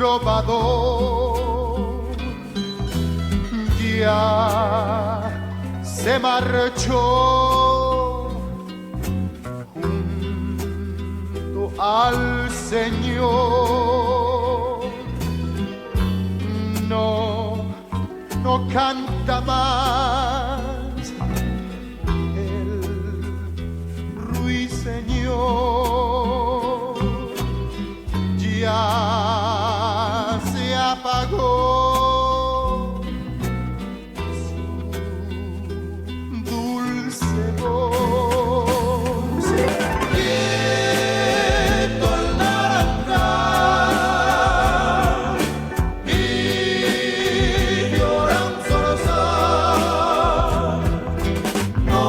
trovador ya se marchó junto al Señor. No canta más el ruiseñor, ya se apagó su dulce voz. Quieto el naranjal y llora un zorzal, no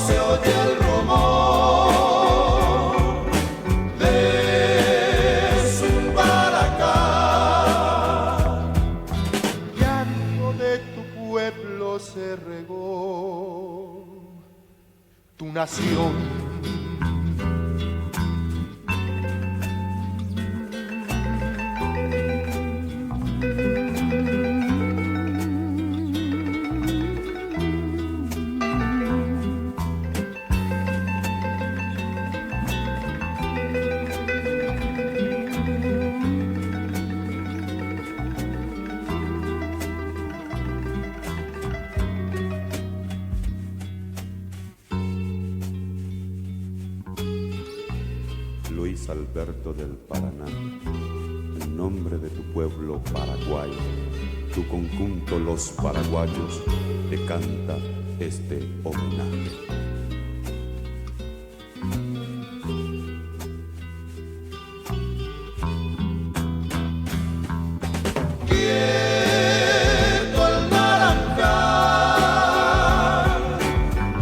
se oye el rumor de su baracá. Llanto de tu pueblo se regó, tu nación. Luis Alberto del Paraná, en nombre de tu pueblo Paraguay, tu conjunto Los Paraguayos te canta este homenaje. Quieto el naranjal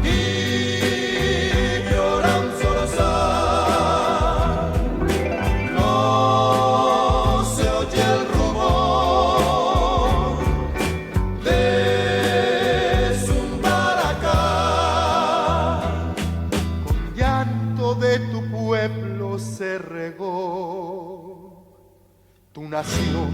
y llora un zorzal, no se oye el rumor de Zumbaracá. Con llanto de tu pueblo se regó tu nación.